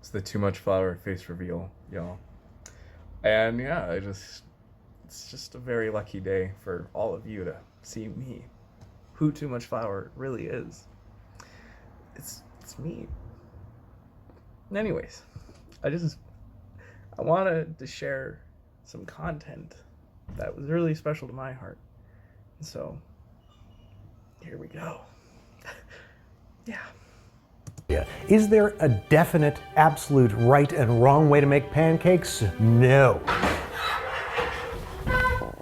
It's the too much flour face reveal, y'all. And yeah, it's just a very lucky day for all of you to see me. Who Too Much Flour really is. It's me. Anyways, I wanted to share some content that was really special to my heart. And so, here we go. Yeah. Is there a definite, absolute right and wrong way to make pancakes? No.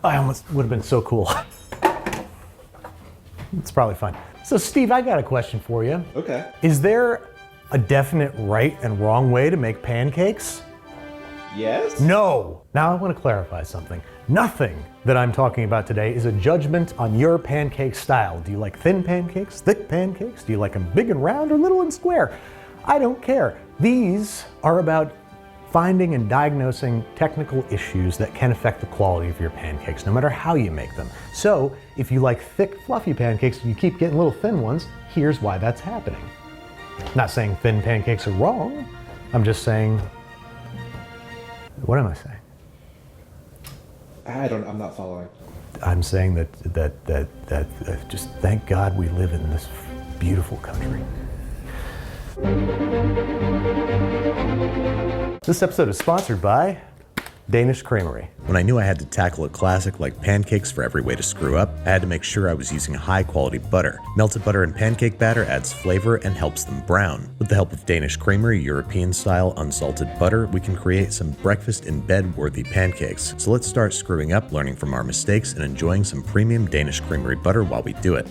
I almost would have been so cool. It's probably fine. So Steve, I got a question for you. Okay. Is there a definite right and wrong way to make pancakes? Yes? No. Now I want to clarify something. Nothing that I'm talking about today is a judgment on your pancake style. Do you like thin pancakes, thick pancakes? Do you like them big and round or little and square? I don't care. These are about finding and diagnosing technical issues that can affect the quality of your pancakes, no matter how you make them. So if you like thick, fluffy pancakes and you keep getting little thin ones, here's why that's happening. I'm not saying thin pancakes are wrong. I'm just saying, what am I saying? I'm not following. I'm saying that just thank God we live in this beautiful country. This episode is sponsored by Danish Creamery. When I knew I had to tackle a classic like pancakes for every way to screw up, I had to make sure I was using high quality butter. Melted butter in pancake batter adds flavor and helps them brown. With the help of Danish Creamery European style unsalted butter, we can create some breakfast in bed worthy pancakes. So let's start screwing up, learning from our mistakes, and enjoying some premium Danish Creamery butter while we do it.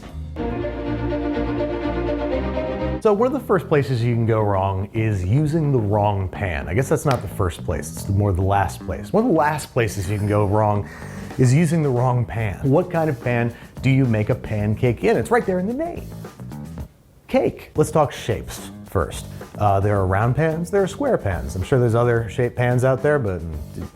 So one of the first places you can go wrong is using the wrong pan. I guess that's not the first place, it's more the last place. One of the last places you can go wrong is using the wrong pan. What kind of pan do you make a pancake in? It's right there in the name. Cake. Let's talk shapes first. There are round pans, there are square pans. I'm sure there's other shaped pans out there, but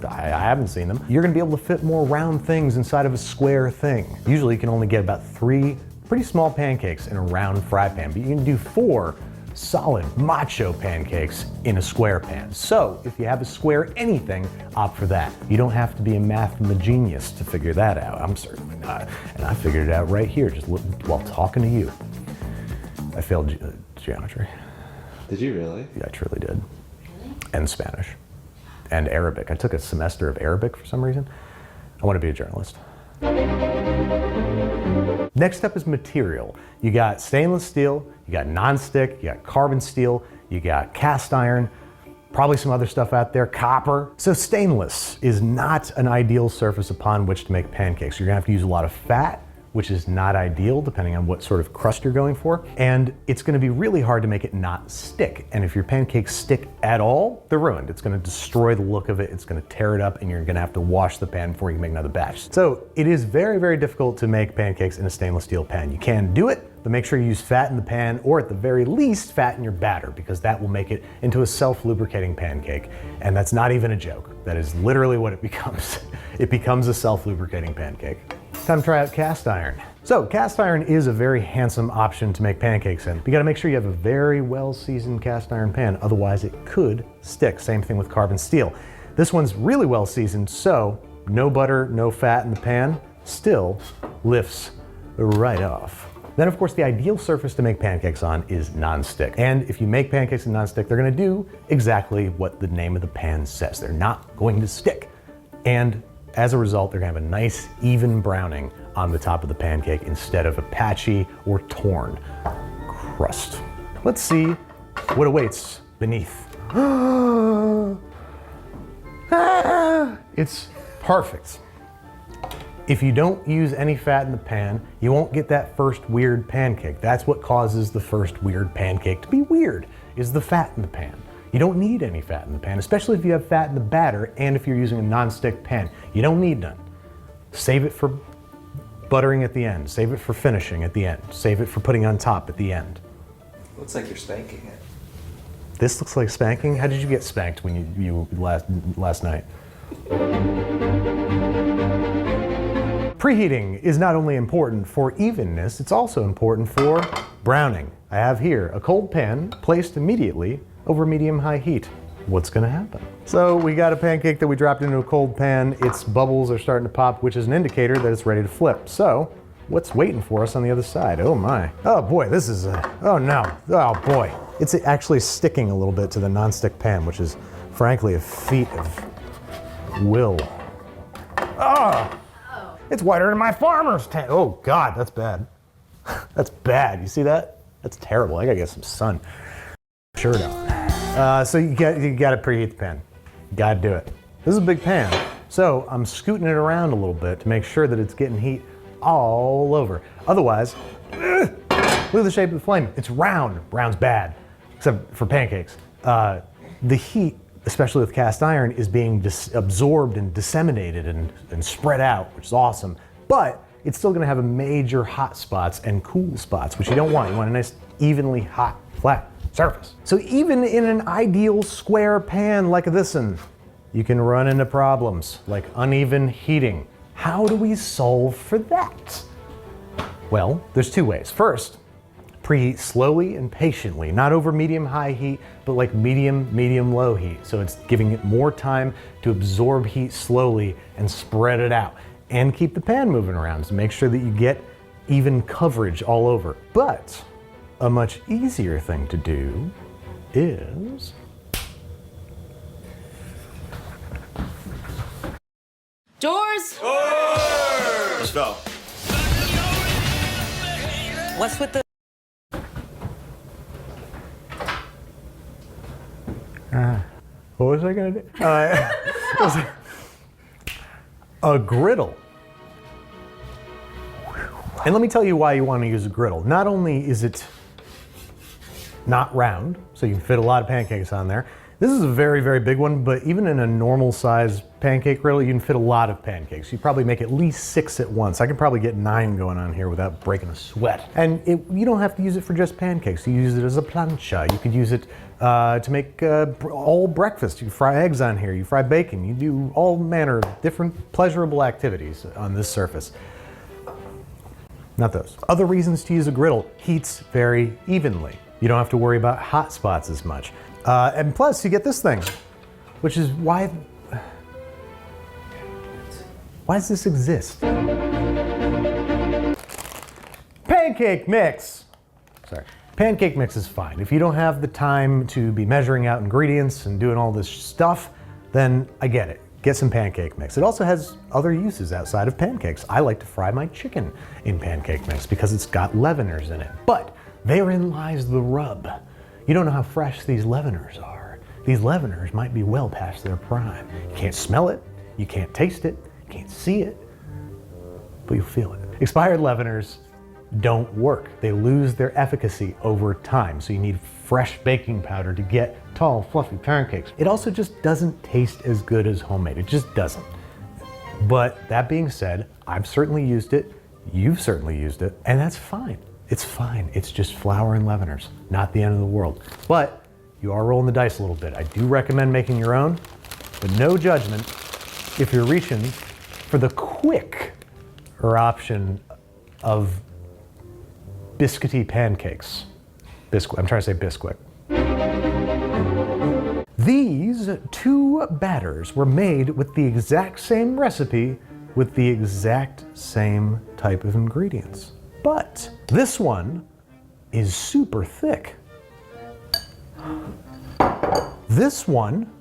I haven't seen them. You're gonna be able to fit more round things inside of a square thing. Usually you can only get about 3 pretty small pancakes in a round fry pan, but you can do 4 solid macho pancakes in a square pan. So if you have a square anything, opt for that. You don't have to be a math-genius to figure that out. I'm certainly not. And I figured it out right here, just while talking to you. I failed geometry. Did you really? Yeah, I truly did. And Spanish. And Arabic. I took a semester of Arabic for some reason. I want to be a journalist. Next up is material. You got stainless steel, you got nonstick, you got carbon steel, you got cast iron, probably some other stuff out there, copper. So stainless is not an ideal surface upon which to make pancakes. You're gonna have to use a lot of fat, which is not ideal depending on what sort of crust you're going for. And it's gonna be really hard to make it not stick. And if your pancakes stick at all, they're ruined. It's gonna destroy the look of it, it's gonna tear it up, and you're gonna have to wash the pan before you can make another batch. So it is very, very difficult to make pancakes in a stainless steel pan. You can do it, but make sure you use fat in the pan, or at the very least, fat in your batter, because that will make it into a self-lubricating pancake. And that's not even a joke. That is literally what it becomes. It becomes a self-lubricating pancake. Time to try out cast iron. So cast iron is a very handsome option to make pancakes in. You gotta make sure you have a very well-seasoned cast iron pan, otherwise it could stick. Same thing with carbon steel. This one's really well-seasoned, so no butter, no fat in the pan, still lifts right off. Then of course the ideal surface to make pancakes on is non-stick. And if you make pancakes in non-stick, they're gonna do exactly what the name of the pan says. They're not going to stick. And as a result, they're gonna have a nice, even browning on the top of the pancake instead of a patchy or torn crust. Let's see what awaits beneath. It's perfect. If you don't use any fat in the pan, you won't get that first weird pancake. That's what causes the first weird pancake to be weird, is the fat in the pan. You don't need any fat in the pan, especially if you have fat in the batter and if you're using a non-stick pan. You don't need none. Save it for buttering at the end. Save it for finishing at the end. Save it for putting on top at the end. Looks like you're spanking it. This looks like spanking? How did you get spanked when you last night? Preheating is not only important for evenness, it's also important for browning. I have here a cold pan placed immediately over medium-high heat. What's gonna happen? So we got a pancake that we dropped into a cold pan. Its bubbles are starting to pop, which is an indicator that it's ready to flip. So what's waiting for us on the other side? Oh my. Oh boy, this is oh no. Oh boy. It's actually sticking a little bit to the nonstick pan, which is frankly a feat of will. Ah! Oh, it's whiter than my farmer's tan. Oh God, that's bad. That's bad. You see that? That's terrible. I gotta get some sun. Shirt on. So you got to preheat the pan. You got to do it. This is a big pan, so I'm scooting it around a little bit to make sure that it's getting heat all over. Otherwise, look at the shape of the flame. It's round. Round's bad, except for pancakes. The heat, especially with cast iron, is being absorbed and disseminated and spread out, which is awesome. But it's still going to have a major hot spots and cool spots, which you don't want. You want a nice, evenly hot, flat surface. So even in an ideal square pan like this one, you can run into problems like uneven heating. How do we solve for that? Well, there's two ways. First, preheat slowly and patiently, not over medium-high heat, but like medium-low heat. So it's giving it more time to absorb heat slowly and spread it out. And keep the pan moving around to make sure that you get even coverage all over. But a much easier thing to do is Doors! Let's go. What's with the... what was I gonna do? It was a griddle. And let me tell you why you want to use a griddle. Not only is it not round, so you can fit a lot of pancakes on there. This is a very, very big one, but even in a normal size pancake griddle, you can fit a lot of pancakes. You probably make at least 6 at once. I can probably get 9 going on here without breaking a sweat. And you don't have to use it for just pancakes. You use it as a plancha. You could use it to make all breakfast. You fry eggs on here, you fry bacon. You do all manner of different pleasurable activities on this surface. Not those. Other reasons to use a griddle: heats very evenly. You don't have to worry about hot spots as much. And plus, you get this thing, which is why does this exist? Pancake mix. Sorry. Pancake mix is fine. If you don't have the time to be measuring out ingredients and doing all this stuff, then I get it. Get some pancake mix. It also has other uses outside of pancakes. I like to fry my chicken in pancake mix because it's got leaveners in it. But therein lies the rub. You don't know how fresh these leaveners are. These leaveners might be well past their prime. You can't smell it, you can't taste it, you can't see it, but you'll feel it. Expired leaveners don't work. They lose their efficacy over time, so you need fresh baking powder to get tall, fluffy pancakes. It also just doesn't taste as good as homemade. It just doesn't. But that being said, I've certainly used it, you've certainly used it, and that's fine. It's fine. It's just flour and leaveners, not the end of the world. But you are rolling the dice a little bit. I do recommend making your own, but no judgment if you're reaching for the quicker option of biscuity pancakes. I'm trying to say Bisquick. These two batters were made with the exact same recipe with the exact same type of ingredients. But this one is super thick. This one,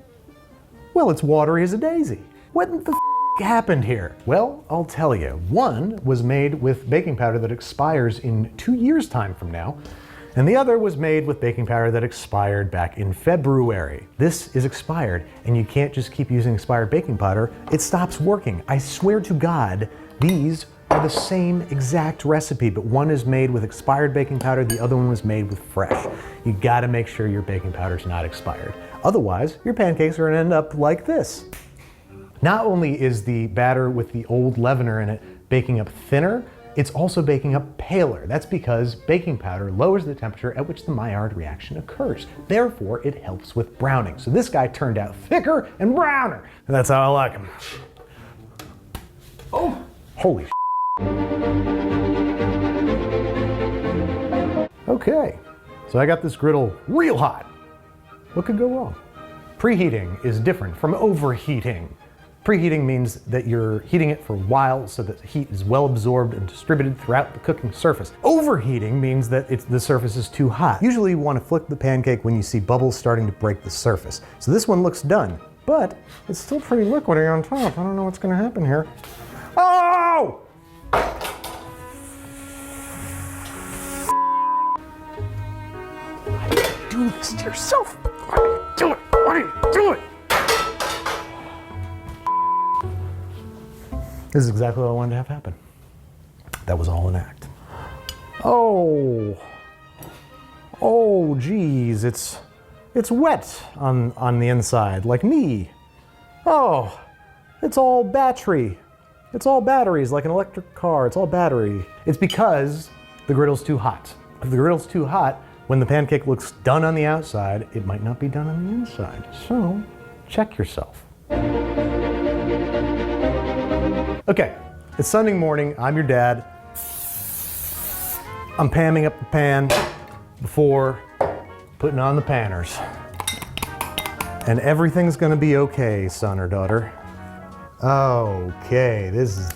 well, it's watery as a daisy. What the happened here? Well, I'll tell you. One was made with baking powder that expires in 2 years' time from now, and the other was made with baking powder that expired back in February. This is expired, and you can't just keep using expired baking powder. It stops working. I swear to God, these are the same exact recipe, but one is made with expired baking powder, the other one was made with fresh. You gotta make sure your baking powder's not expired. Otherwise, your pancakes are gonna end up like this. Not only is the batter with the old leavener in it baking up thinner, it's also baking up paler. That's because baking powder lowers the temperature at which the Maillard reaction occurs. Therefore, it helps with browning. So this guy turned out thicker and browner. And that's how I like him. Oh, holy Okay, so I got this griddle real hot. What could go wrong? Preheating is different from overheating. Preheating means that you're heating it for a while so that the heat is well absorbed and distributed throughout the cooking surface. Overheating means that the surface is too hot. Usually you want to flip the pancake when you see bubbles starting to break the surface. So this one looks done, but it's still pretty liquidy on top. I don't know what's going to happen here. Oh! Why do you do this to yourself? Why do you do it? Why do you do it? This is exactly what I wanted to have happen. That was all an act. Oh, geez, it's wet on the inside, like me. Oh, it's all battery. It's all batteries, like an electric car. It's all battery. It's because the griddle's too hot. If the griddle's too hot, when the pancake looks done on the outside, it might not be done on the inside. So, check yourself. Okay, it's Sunday morning, I'm your dad. I'm pamming up the pan before putting on the panners. And everything's gonna be okay, son or daughter. Okay, this is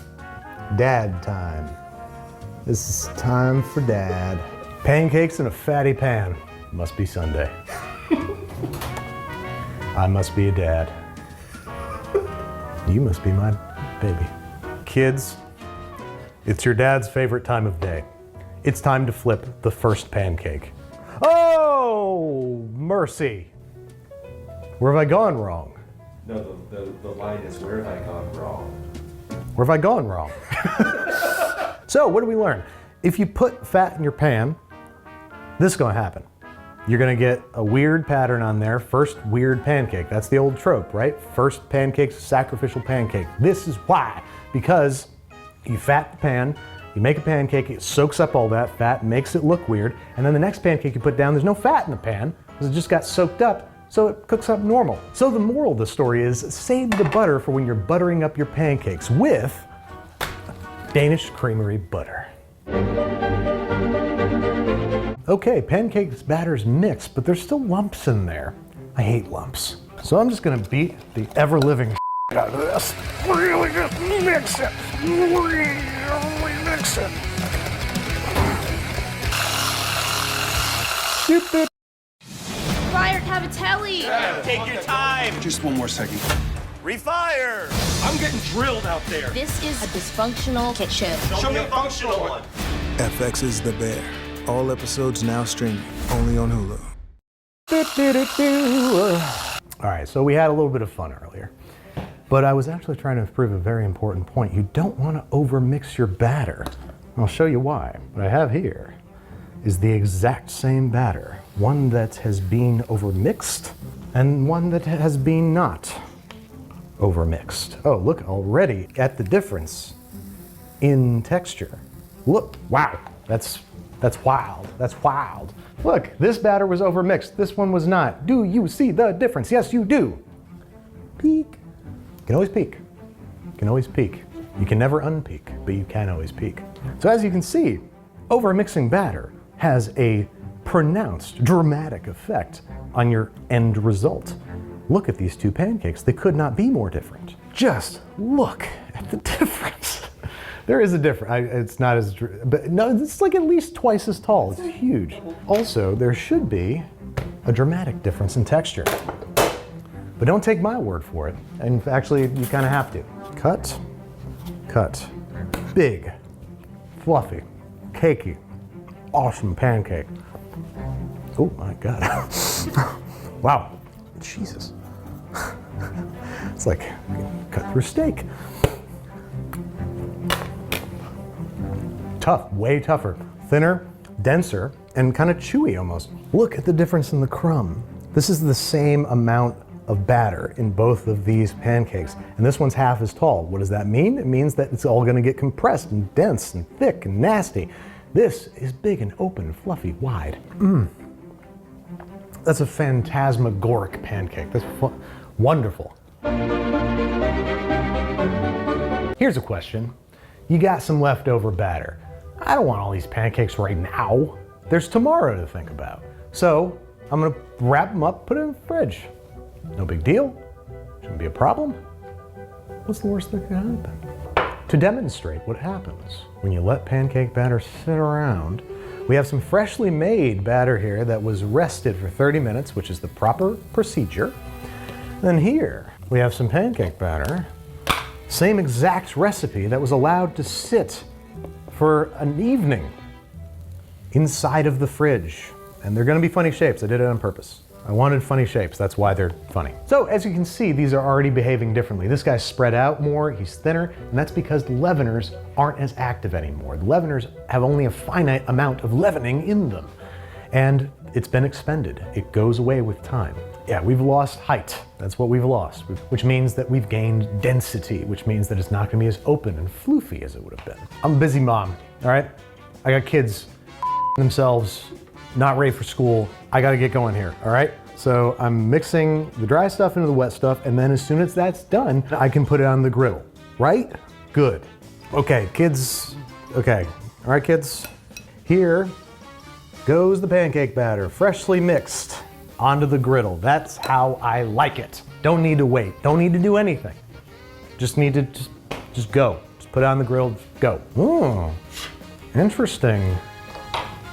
dad time. This is time for dad. Pancakes in a fatty pan. Must be Sunday. I must be a dad. You must be my baby. Kids, it's your dad's favorite time of day. It's time to flip the first pancake. Oh, mercy. Where have I gone wrong? No, the line is, where have I gone wrong? Where have I gone wrong? So, what did we learn? If you put fat in your pan, this is gonna happen. You're gonna get a weird pattern on there, first weird pancake. That's the old trope, right? First pancake's a sacrificial pancake. This is why. Because you fat the pan, you make a pancake, it soaks up all that fat, makes it look weird, and then the next pancake you put down, there's no fat in the pan, because it just got soaked up, so it cooks up normal. So the moral of the story is, save the butter for when you're buttering up your pancakes with Danish Creamery butter. Okay, pancakes batter's mixed, but there's still lumps in there. I hate lumps. So I'm just gonna beat the ever-living out of this. Really just mix it. Really mix it. Stupid. Fire Cavatelli! Take your time. Just one more second. Refire. I'm getting drilled out there. This is a dysfunctional kitchen. Show me a functional one. FX is the bear. All episodes now streaming, only on Hulu. All right, so we had a little bit of fun earlier, but I was actually trying to prove a very important point. You don't want to overmix your batter. I'll show you why. What I have here is the exact same batter, one that has been overmixed and one that has been not overmixed. Oh, look already at the difference in texture. Look, wow, that's wild, that's wild. Look, this batter was overmixed, this one was not. Do you see the difference? Yes, you do. Peek. You can always peek. You can always peek. You can never unpeak, but you can always peek. So as you can see, overmixing batter has a pronounced, dramatic effect on your end result. Look at these two pancakes. They could not be more different. Just look at the difference. There is a difference. It's not as, but no, it's like at least twice as tall. It's huge. Also, there should be a dramatic difference in texture. But don't take my word for it. And actually, you kind of have to. Cut, cut. Big, fluffy, cakey, awesome pancake. Oh my God. Wow. Jesus. It's like cut through steak. Tough, way tougher. Thinner, denser, and kind of chewy almost. Look at the difference in the crumb. This is the same amount of batter in both of these pancakes, and this one's half as tall. What does that mean? It means that it's all gonna get compressed and dense and thick and nasty. This is big and open and fluffy, wide. That's a phantasmagoric pancake. That's wonderful. Here's a question. you got some leftover batter. I don't want all these pancakes right now. There's tomorrow to think about. So I'm gonna wrap them up, put it in the fridge. No big deal. Shouldn't be a problem. What's the worst that can happen? To demonstrate what happens when you let pancake batter sit around, we have some freshly made batter here that was rested for 30 minutes, which is the proper procedure. Then here, we have some pancake batter, same exact recipe that was allowed to sit for an evening inside of the fridge. And they're gonna be funny shapes, I did it on purpose. I wanted funny shapes, that's why they're funny. So as you can see, these are already behaving differently. This guy's spread out more, he's thinner, and that's because the leaveners aren't as active anymore. The leaveners have only a finite amount of leavening in them. And it's been expended. It goes away with time. Yeah, we've lost height. That's what we've lost, which means that we've gained density, which means that it's not gonna be as open and floofy as it would have been. I'm a busy mom, all right? I got kids themselves, not ready for school. I gotta get going here, all right? So I'm mixing the dry stuff into the wet stuff, and then as soon as that's done, I can put it on the griddle, right? Good. Okay, kids, okay. All right, kids, here goes the pancake batter, freshly mixed onto the griddle. That's how I like it. Don't need to wait, don't need to do anything. Just need to just go. Just put it on the grill, go. Ooh, interesting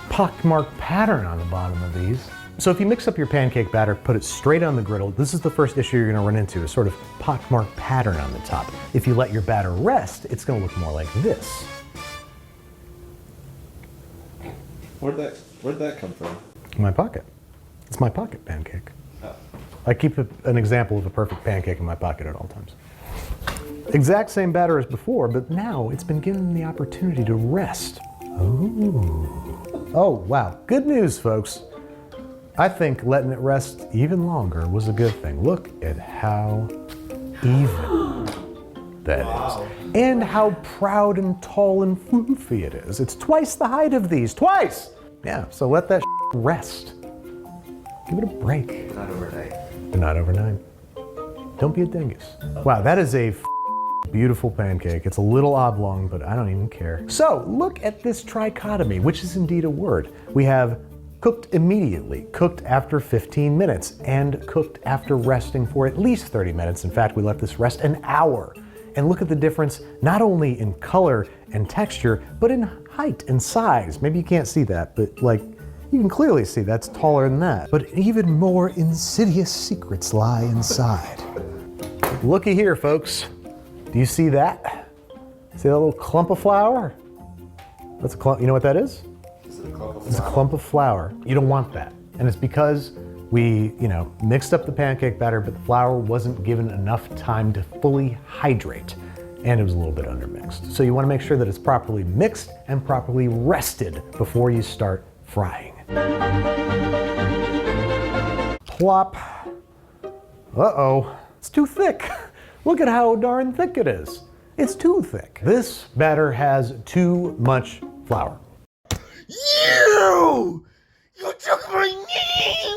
pockmarked pattern on the bottom of these. So if you mix up your pancake batter, put it straight on the griddle, this is the first issue you're gonna run into, a sort of pockmarked pattern on the top. If you let your batter rest, it's gonna look more like this. Where'd that come from? In my pocket. It's my pocket pancake. Oh. I keep an example of a perfect pancake in my pocket at all times. Exact same batter as before, but now it's been given the opportunity to rest. Oh, wow. Good news, folks. I think letting it rest even longer was a good thing. Look at how even that is. And how proud and tall and floofy it is. It's twice the height of these, twice! Yeah, so let that rest. Give it a break. Not overnight. But not overnight. Don't be a dingus. Wow, that is a beautiful pancake. It's a little oblong, but I don't even care. So look at this trichotomy, which is indeed a word. We have cooked immediately, cooked after 15 minutes, and cooked after resting for at least 30 minutes. In fact, we let this rest an hour. And look at the difference, not only in color and texture, but in height and size. Maybe you can't see that, but like, you can clearly see that's taller than that. But even more insidious secrets lie inside. Looky here, folks. Do you see that? See that little clump of flour? That's a clump, you know what that is? It's a clump of flour. You don't want that. And it's because we, mixed up the pancake batter, but the flour wasn't given enough time to fully hydrate. And it was a little bit undermixed. So you want to make sure that it's properly mixed and properly rested before you start frying. Plop. Uh-oh, it's too thick. Look at how darn thick it is. It's too thick. This batter has too much flour. You took my name!